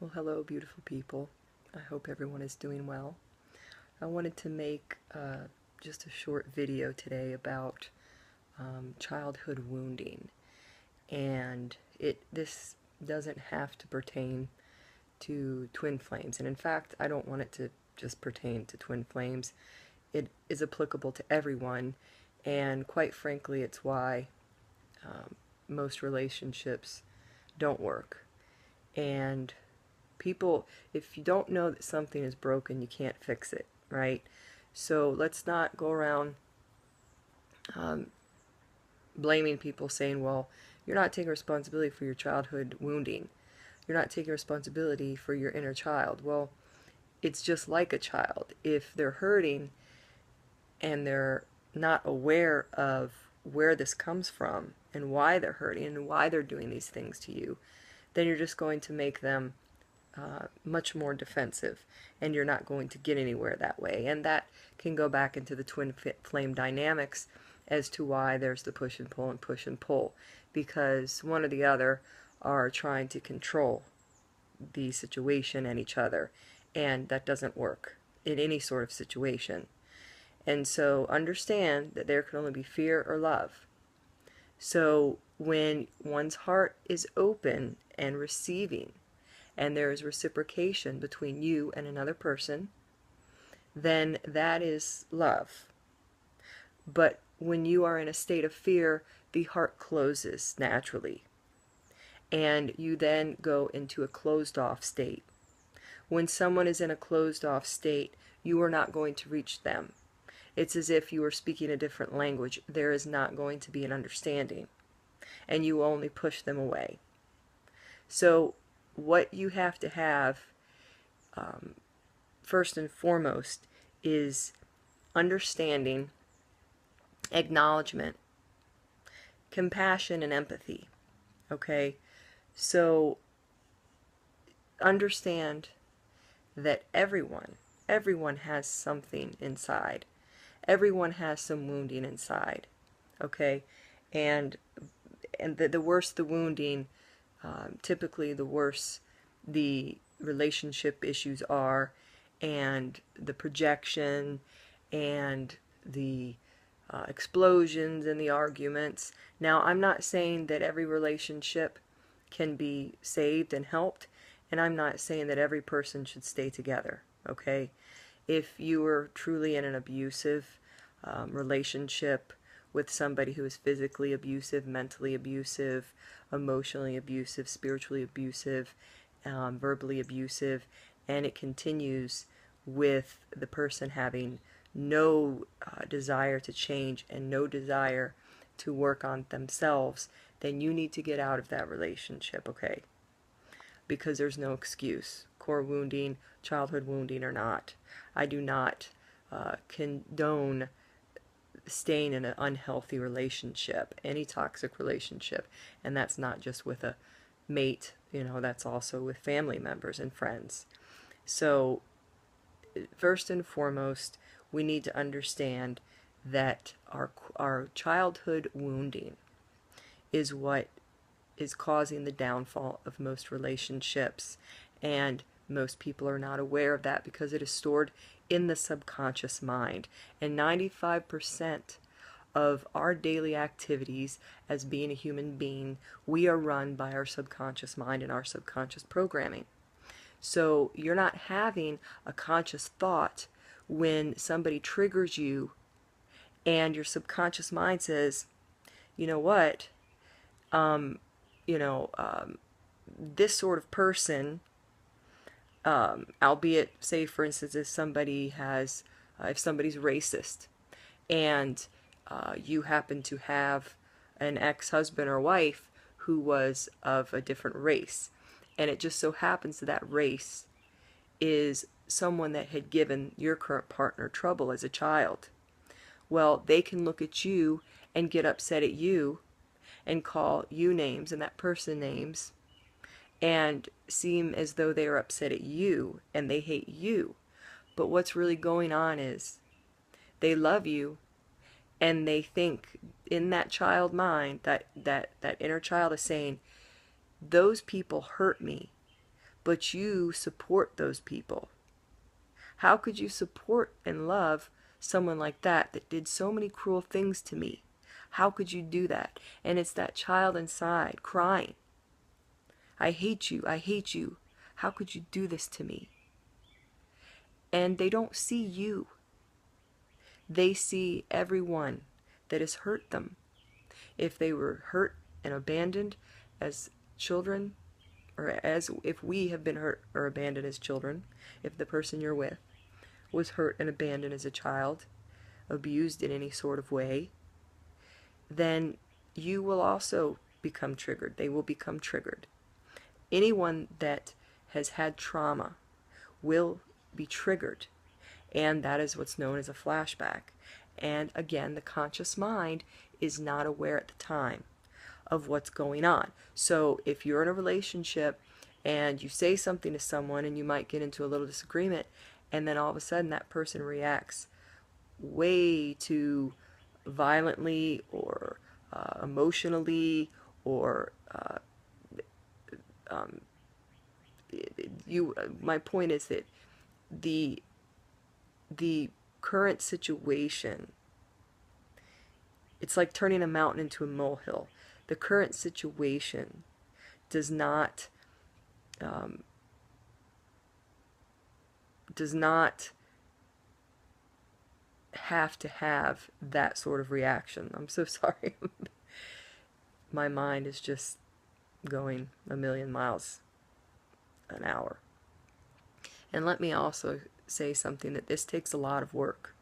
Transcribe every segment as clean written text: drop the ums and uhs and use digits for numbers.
Well, hello, beautiful people. I hope everyone is doing well. I wanted to make just a short video today about childhood wounding, and this doesn't have to pertain to twin flames. And in fact, I don't want it to just pertain to twin flames. It is applicable to everyone, and quite frankly, it's why most relationships don't work. And people, if you don't know that something is broken, you can't fix it, right? So let's not go around blaming people, saying, well, you're not taking responsibility for your childhood wounding. You're not taking responsibility for your inner child. Well, it's just like a child. If they're hurting and they're not aware of where this comes from and why they're hurting and why they're doing these things to you, then you're just going to make them much more defensive, and you're not going to get anywhere that way. And that can go back into the twin flame dynamics as to why there's the push and pull, because one or the other are trying to control the situation and each other, and that doesn't work in any sort of situation. And so understand that there can only be fear or love. So when one's heart is open and receiving, and there is reciprocation between you and another person, then that is love. But when you are in a state of fear, the heart closes naturally, and you then go into a closed off state. When someone is in a closed off state, you are not going to reach them. It's as if you were speaking a different language. There is not going to be an understanding, and you only push them away. So what you have to have, first and foremost, is understanding, acknowledgement, compassion, and empathy. Okay? So understand that everyone has something inside. Everyone has some wounding inside. Okay? And the worse the wounding, typically the worse the relationship issues are, and the projection, and the explosions and the arguments. Now, I'm not saying that every relationship can be saved and helped, and I'm not saying that every person should stay together, okay? If you are truly in an abusive relationship with somebody who is physically abusive, mentally abusive, emotionally abusive, spiritually abusive, verbally abusive, and it continues with the person having no desire to change and no desire to work on themselves, then you need to get out of that relationship, okay? Because there's no excuse. Core wounding, childhood wounding or not. I do not condone staying in an unhealthy relationship, any toxic relationship, and that's not just with a mate, that's also with family members and friends. So first and foremost, we need to understand that our childhood wounding is what is causing the downfall of most relationships, and most people are not aware of that because it is stored in the subconscious mind. And 95% of our daily activities as being a human being, we are run by our subconscious mind and our subconscious programming. So you're not having a conscious thought when somebody triggers you and your subconscious mind says, you know what, um, this sort of person, albeit, say for instance, if somebody's racist, and you happen to have an ex-husband or wife who was of a different race, and it just so happens that that race is someone that had given your current partner trouble as a child. Well, they can look at you and get upset at you and call you names and that person names and seem as though they are upset at you and they hate you. But what's really going on is they love you, and they think in that child mind, that inner child is saying, those people hurt me, but you support those people. How could you support and love someone like that that did so many cruel things to me? How could you do that? And it's that child inside crying, I hate you, I hate you. How could you do this to me? And they don't see you. They see everyone that has hurt them. If they were hurt and abandoned as children, or as if we have been hurt or abandoned as children, if the person you're with was hurt and abandoned as a child, abused in any sort of way, then you will also become triggered. They will become triggered. Anyone that has had trauma will be triggered, and that is what's known as a flashback. And again, the conscious mind is not aware at the time of what's going on. So if you're in a relationship and you say something to someone and you might get into a little disagreement, and then all of a sudden that person reacts way too violently or emotionally, or my point is that the current situation, it's like turning a mountain into a molehill. The current situation does not have to have that sort of reaction. I'm so sorry. My mind is just going a million miles an hour. And let me also say something, that this takes a lot of work.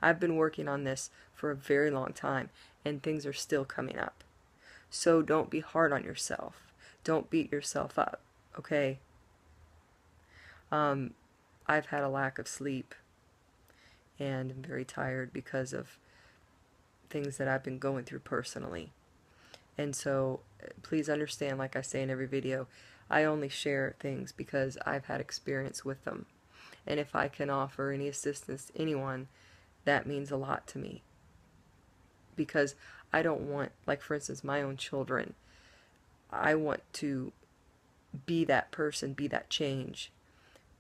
I've been working on this for a very long time, and things are still coming up. So don't be hard on yourself. Don't beat yourself up, okay? I've had a lack of sleep, and I'm very tired because of things that I've been going through personally. And so please understand, like I say in every video, I only share things because I've had experience with them. And if I can offer any assistance to anyone, that means a lot to me. Because I don't want, like for instance, my own children, I want to be that person, be that change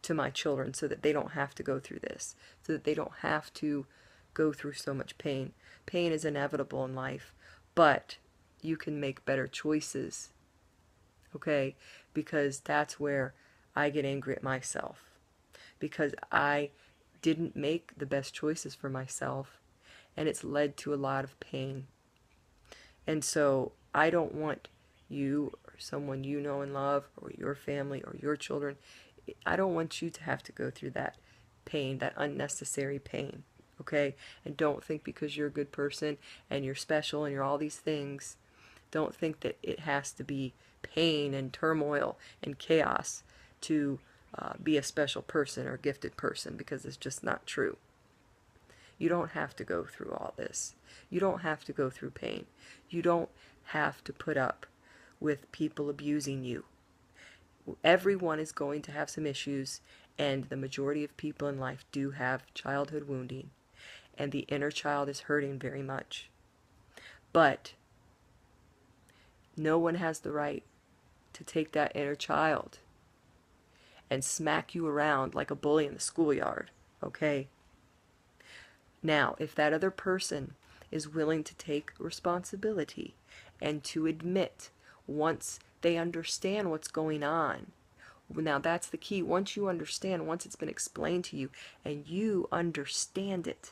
to my children, so that they don't have to go through this, so that they don't have to go through so much pain. Pain is inevitable in life, but you can make better choices, okay? Because that's where I get angry at myself, because I didn't make the best choices for myself, and it's led to a lot of pain. And so I don't want you or someone you know and love, or your family or your children, I don't want you to have to go through that pain, that unnecessary pain, okay? And don't think because you're a good person and you're special and you're all these things, don't think that it has to be pain and turmoil and chaos to be a special person or gifted person, because it's just not true. You don't have to go through all this. You don't have to go through pain. You don't have to put up with people abusing you. Everyone is going to have some issues, and the majority of people in life do have childhood wounding, and the inner child is hurting very much. But no one has the right to take that inner child and smack you around like a bully in the schoolyard, okay? Now, if that other person is willing to take responsibility and to admit once they understand what's going on, now that's the key. Once you understand, once it's been explained to you and you understand it,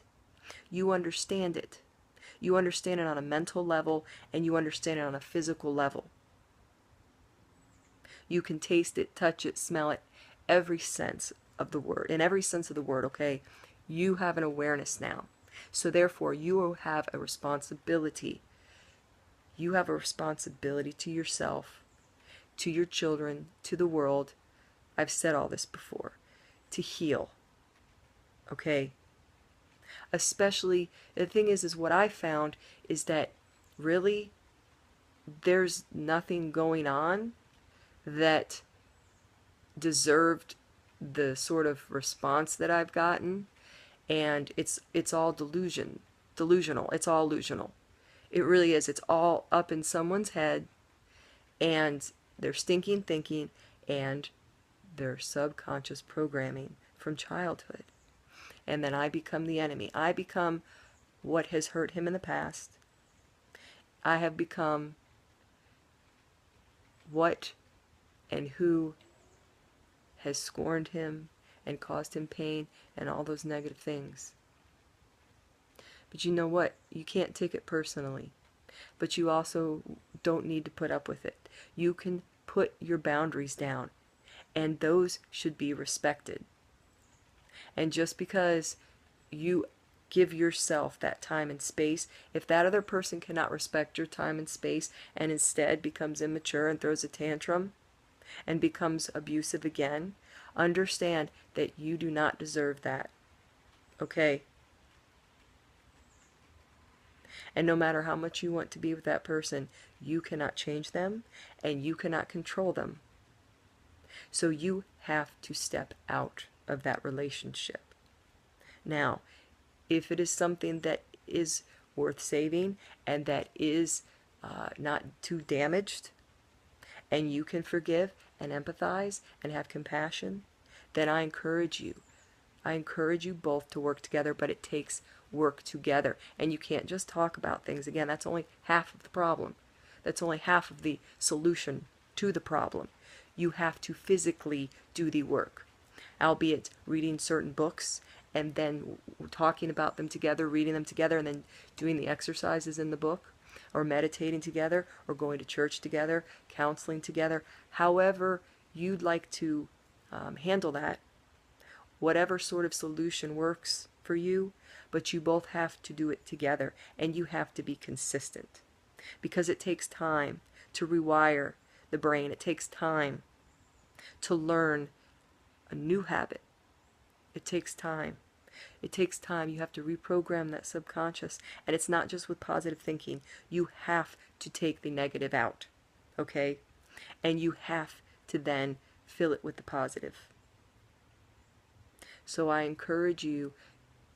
you understand it. You understand it on a mental level, and you understand it on a physical level. You can taste it, touch it, smell it, every sense of the word. In every sense of the word, okay? You have an awareness now. So therefore, you have a responsibility. You have a responsibility to yourself, to your children, to the world. I've said all this before. To heal. Okay? Especially, the thing is what I found is that really there's nothing going on that deserved the sort of response that I've gotten, and it's all delusional. It's all illusional. It really is. It's all up in someone's head, and they're stinking thinking, and their subconscious programming from childhood. And then I become the enemy. I become what has hurt him in the past. I have become what and who has scorned him and caused him pain and all those negative things. But you know what? You can't take it personally. But you also don't need to put up with it. You can put your boundaries down, and those should be respected. And just because you give yourself that time and space, if that other person cannot respect your time and space and instead becomes immature and throws a tantrum and becomes abusive again, understand that you do not deserve that. Okay? And no matter how much you want to be with that person, you cannot change them and you cannot control them. So you have to step out of that relationship. Now, if it is something that is worth saving and that is not too damaged, and you can forgive and empathize and have compassion, then I encourage you. I encourage you both to work together, but it takes work together. And you can't just talk about things. Again, that's only half of the problem. That's only half of the solution to the problem. You have to physically do the work, albeit reading certain books and then talking about them together, reading them together, and then doing the exercises in the book, or meditating together, or going to church together, counseling together, however you'd like to handle that, whatever sort of solution works for you, but you both have to do it together, and you have to be consistent, because it takes time to rewire the brain. It takes time to learn a new habit. It takes time. It takes time. You have to reprogram that subconscious, and it's not just with positive thinking. You have to take the negative out, okay? And you have to then fill it with the positive. So I encourage you,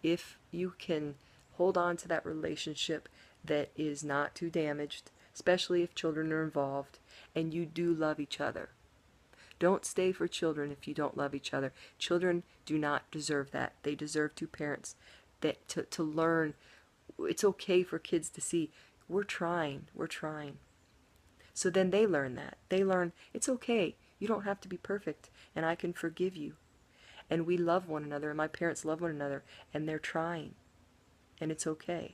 if you can hold on to that relationship that is not too damaged, especially if children are involved, and you do love each other. Don't stay for children if you don't love each other. Children do not deserve that. They deserve two parents that to learn. It's okay for kids to see, we're trying. So then they learn that. They learn, it's okay. You don't have to be perfect, and I can forgive you. And we love one another, and my parents love one another, and they're trying. And it's okay.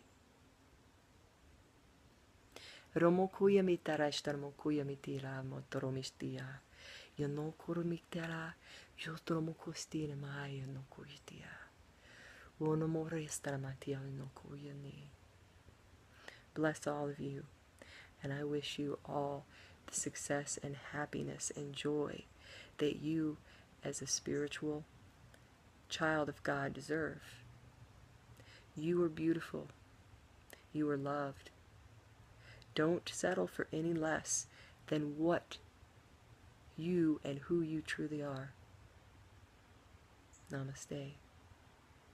Romokuya mitara ishtarmokuya mitira motoromistia. Yonokuru mitara yotoromokostina maya nokuitia. Wonomore istaramatia nokuyani. Bless all of you, and I wish you all the success and happiness and joy that you, as a spiritual child of God, deserve. You are beautiful. You are loved. Don't settle for any less than what you and who you truly are. Namaste.